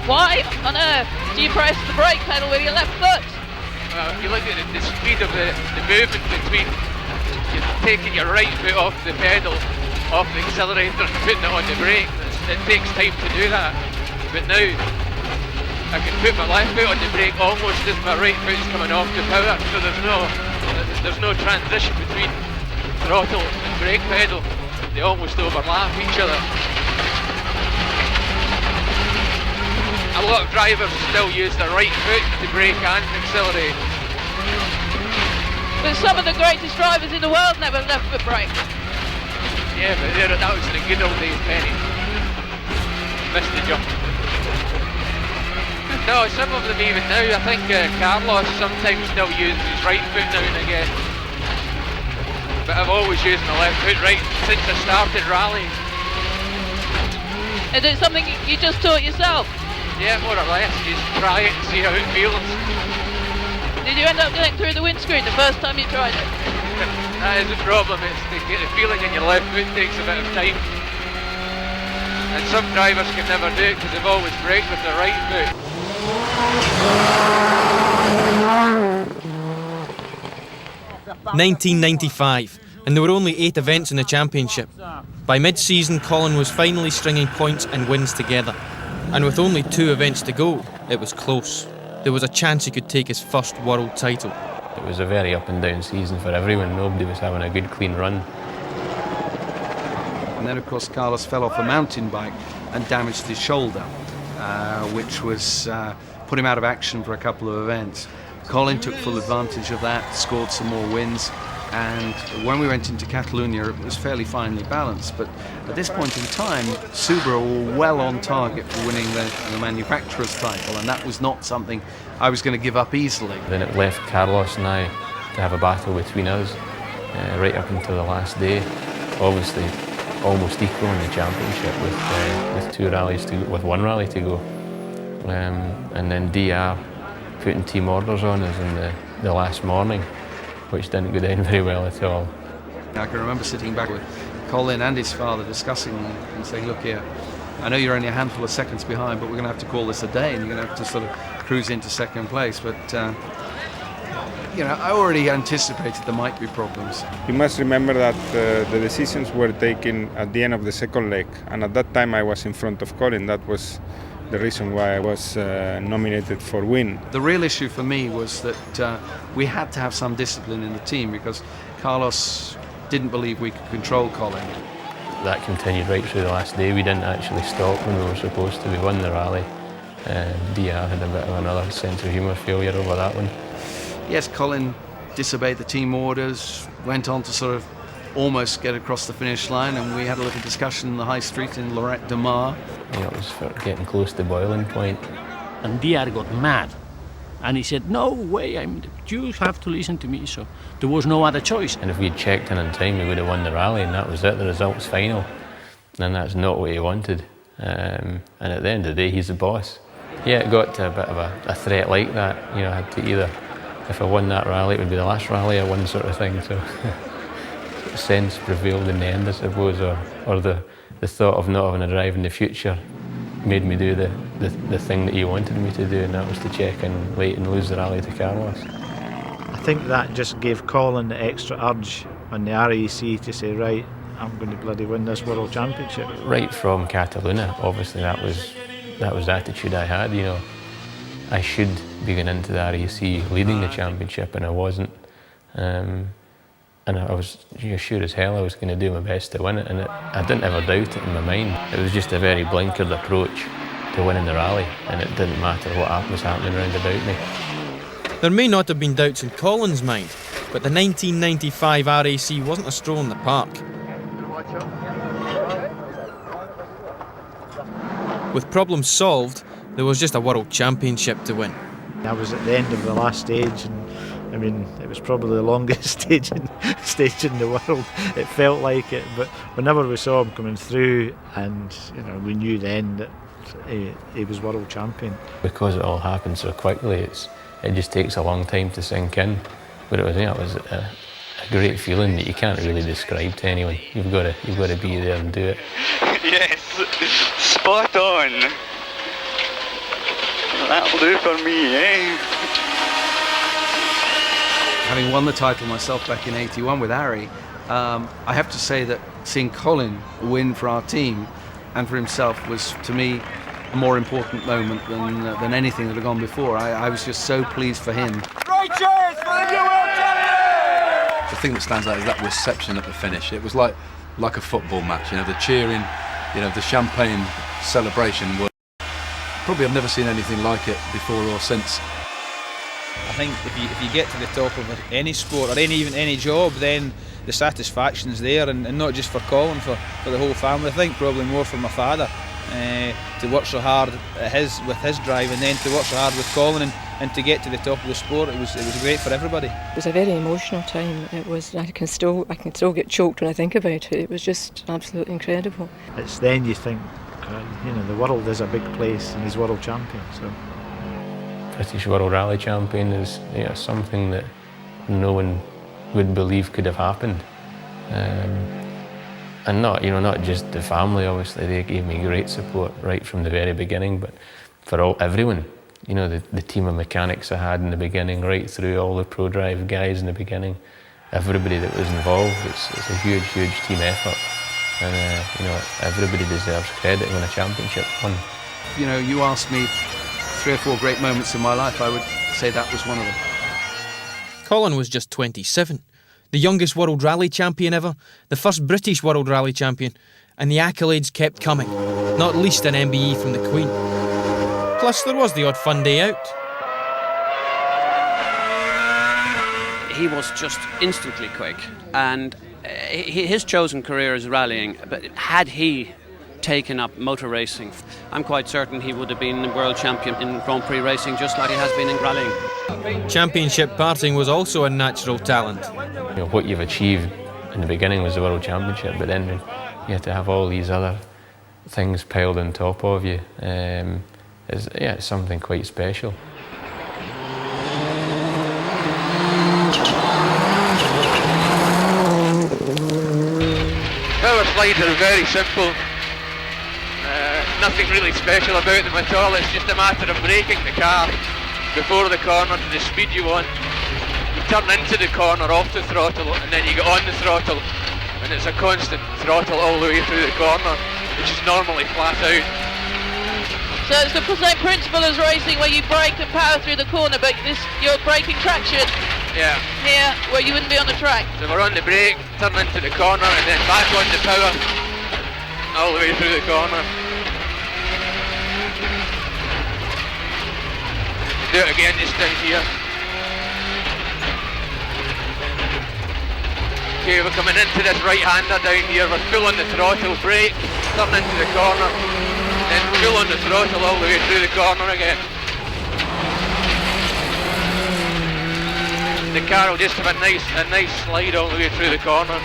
Why on earth do you press the brake pedal with your left foot? Well, if you look at the speed of the movement between you taking your right foot off the pedal, off the accelerator and putting it on the brake, it takes time to do that. But now I can put my left foot on the brake almost as my right foot's coming off the power, so there's no transition between throttle and brake pedal. They almost overlap each other. A lot of drivers still use their right foot to brake and accelerate. But some of the greatest drivers in the world never left foot brake. Yeah, but that was in the good old days, Penny. Missed the jump. No, some of them even now. I think Carlos sometimes still uses his right foot now and again. But I've always used my left foot right since I started rallying. Is it something you just taught yourself? Yeah, more or less. Just try it and see how it feels. Did you end up getting through the windscreen the first time you tried it? That is the problem. It's to get the feeling in your left foot takes a bit of time. And some drivers can never do it because they've always braked with their right foot. 1995, and there were only 8 events in the championship. By mid-season, Colin was finally stringing points and wins together. And with only 2 events to go, it was close. There was a chance he could take his first world title. It was a very up and down season for everyone. Nobody was having a good, clean run. And then, of course, Carlos fell off a mountain bike and damaged his shoulder, which was put him out of action for a couple of events. Colin took full advantage of that, scored some more wins, and when we went into Catalonia it was fairly finely balanced, but at this point in time Subaru were well on target for winning the manufacturer's title, and that was not something I was going to give up easily. Then it left Carlos and I to have a battle between us right up until the last day. Obviously almost equal in the championship with 1 rally to go, and then DR putting team orders on us in the last morning, which didn't go down very well at all. I can remember sitting back with Colin and his father discussing and saying, look here, I know you're only a handful of seconds behind, but we're going to have to call this a day and you're going to have to sort of cruise into second place. But, I already anticipated there might be problems. You must remember that the decisions were taken at the end of the second leg, and at that time I was in front of Colin. That was the reason why I was nominated for win. The real issue for me was that we had to have some discipline in the team because Carlos didn't believe we could control Colin. That continued right through the last day. We didn't actually stop when we were supposed to. We won the rally. DR had a bit of another sense of humour failure over that one. Yes, Colin disobeyed the team orders, went on to sort of almost get across the finish line, and we had a little discussion in the high street in Lorette de Mar. It was for getting close to boiling point. And DR got mad, and he said, no way, you have to listen to me, so there was no other choice. And if we had checked in on time, we would have won the rally, and that was it, the result was final. And that's not what he wanted. And at the end of the day, he's the boss. Yeah, it got to a bit of a threat like that. I had to either, if I won that rally, it would be the last rally I won, sort of thing. So sense prevailed in the end, I suppose, or the thought of not having a drive in the future made me do the thing that he wanted me to do, and that was to check in late and lose the rally to Carlos. I think that just gave Colin the extra urge on the RAC to say, right, I'm going to bloody win this World Championship. Right from Catalonia, obviously that was the attitude I had. I should be going into the RAC leading the championship, and I wasn't. And I was sure as hell I was going to do my best to win it, and I didn't ever doubt it in my mind. It was just a very blinkered approach to winning the rally, and it didn't matter what was happening around about me. There may not have been doubts in Colin's mind, but the 1995 RAC wasn't a stroll in the park. With problems solved, there was just a World Championship to win. I was at the end of the last stage, and it was probably the longest stage in the world. It felt like it, but whenever we saw him coming through, and we knew then that he was world champion. Because it all happened so quickly, it just takes a long time to sink in. But it was a great feeling that you can't really describe to anyone. You've got to be there and do it. Yes, spot on. That'll do for me, eh? Having won the title myself back in '81 with Harry, I have to say that seeing Colin win for our team and for himself was, to me, a more important moment than anything that had gone before. I was just so pleased for him. Right cheers for the new world champion! The thing that stands out is that reception at the finish. It was like a football match, the cheering, the champagne celebration. Probably I've never seen anything like it before or since. I think if you get to the top of any sport or even any job, then the satisfaction's there, and not just for Colin, for the whole family. I think probably more for my father, to work so hard with his drive, and then to work so hard with Colin and to get to the top of the sport. It was great for everybody. It was a very emotional time. It was. I can still get choked when I think about it. It was just absolutely incredible. It's then you think, the world is a big place, and he's world champion. So. British World Rally Champion is something that no one would believe could have happened, and not just the family. Obviously, they gave me great support right from the very beginning, but for everyone, the team of mechanics I had in the beginning, right through all the pro drive guys in the beginning, everybody that was involved. It's a huge team effort, and everybody deserves credit when a championship won. You asked me 3 or 4 great moments in my life, I would say that was one of them. Colin was just 27, the youngest World Rally Champion ever, the first British World Rally Champion, and the accolades kept coming, not least an MBE from the Queen. Plus there was the odd fun day out. He was just instantly quick, and his chosen career is rallying, but had he taken up motor racing, I'm quite certain he would have been the world champion in Grand Prix racing, just like he has been in rallying. Championship parting was also a natural talent. What you've achieved in the beginning was the world championship, but then you have to have all these other things piled on top of you. It's something quite special. Power slides are very simple. Nothing really special about them at all. It's just a matter of braking the car before the corner to the speed you want. You turn into the corner off the throttle, and then you get on the throttle, and it's a constant throttle all the way through the corner, which is normally flat out. So it's the same principle as racing, where you brake and power through the corner, but you're braking traction. Yeah. Here, where you wouldn't be on the track. So we're on the brake, turn into the corner, and then back on the power all the way through the corner. Do it again just down here. Okay, we're coming into this right-hander down here. We're full on the throttle, brake, turn into the corner, then full on the throttle all the way through the corner again. The car will just have a nice slide all the way through the corner.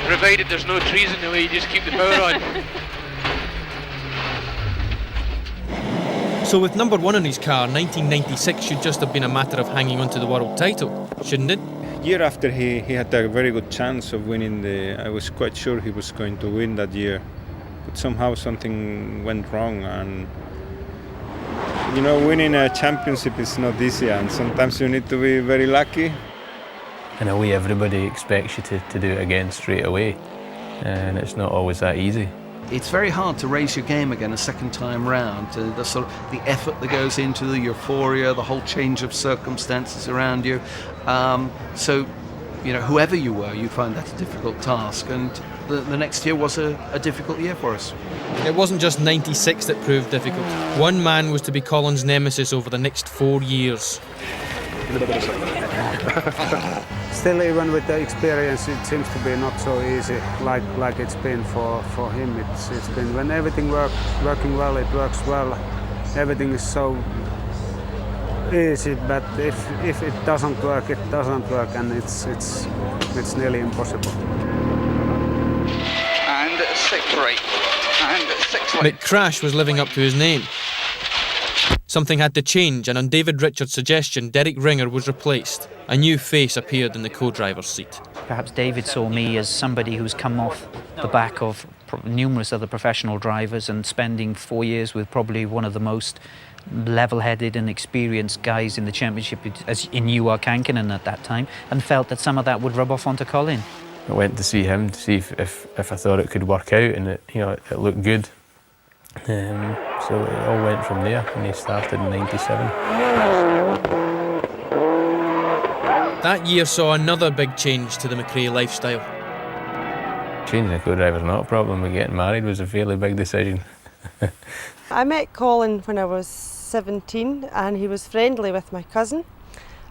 Provided there's no trees in the way, you just keep the power on. So with number 1 on his car, 1996 should just have been a matter of hanging on to the world title, shouldn't it? Year after he had a very good chance of winning I was quite sure he was going to win that year, but somehow something went wrong, and winning a championship is not easy, and sometimes you need to be very lucky. In a way, everybody expects you to do it again straight away, and it's not always that easy. It's very hard to raise your game again a second time round. The effort that goes into the euphoria, the whole change of circumstances around you. Whoever you were, you find that a difficult task. And the next year was a difficult year for us. It wasn't just 96 that proved difficult. One man was to be Colin's nemesis over the next 4 years. Still, even with the experience, it seems to be not so easy like it's been for him. It's been when everything working well, it works well. Everything is so easy, but if it doesn't work, it doesn't work, and it's nearly impossible. And 6 right, and 6 left. McCrash was living up to his name. Something had to change, and on David Richards' suggestion, Derek Ringer was replaced. A new face appeared in the co-driver's seat. Perhaps David saw me as somebody who's come off the back of numerous other professional drivers and spending 4 years with probably one of the most level-headed and experienced guys in the championship, as in Newark Ankinen at that time, and felt that some of that would rub off onto Colin. I went to see him to see if I thought it could work out, and it looked good. So it all went from there, and he started in '97. That year saw another big change to the McRae lifestyle. Changing a co-driver is not a problem, but getting married was a fairly big decision. I met Colin when I was 17, and he was friendly with my cousin,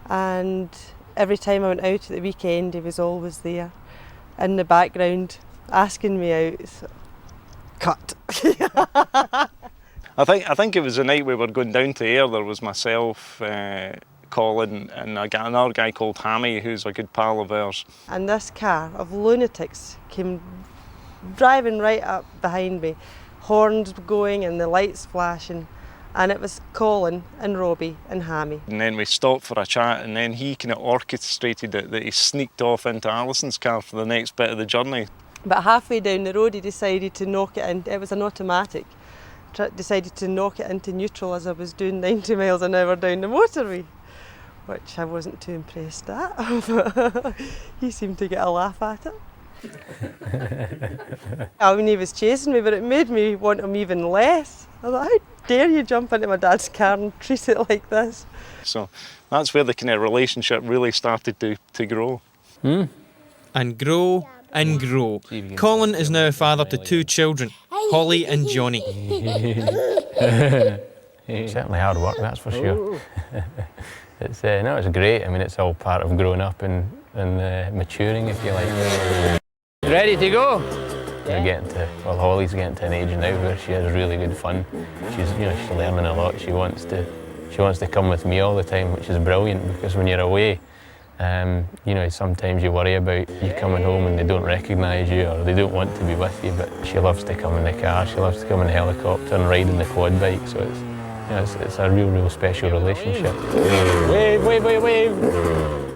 and every time I went out at the weekend he was always there in the background asking me out. So. Cut. I think it was the night we were going down to Ayr. There was myself, Colin, and another guy called Hammy, who's a good pal of ours. And this car of lunatics came driving right up behind me, horns going and the lights flashing, and it was Colin and Robbie and Hammy. And then we stopped for a chat, and then he kind of orchestrated it that he sneaked off into Alison's car for the next bit of the journey. But halfway down the road he decided to knock it in. It was an automatic. Decided to knock it into neutral as I was doing 90 miles an hour down the motorway, which I wasn't too impressed at, but he seemed to get a laugh at it. I mean, he was chasing me, but it made me want him even less. I thought, how dare you jump into my dad's car and treat it like this? So that's where the kind of relationship really started to grow. And grow and grow. Colin is now a father to 2 children, Holly and Johnny. Certainly hard work, that's for sure. It's great. I mean, it's all part of growing up and maturing, if you like. Ready to go? Holly's getting to an age now where she has really good fun. She's learning a lot. She wants to come with me all the time, which is brilliant, because when you're away, sometimes you worry about you coming home and they don't recognise you or they don't want to be with you, but she loves to come in the car, she loves to come in the helicopter and ride in the quad bike, so it's a real special relationship. Wave, wave, wave, wave!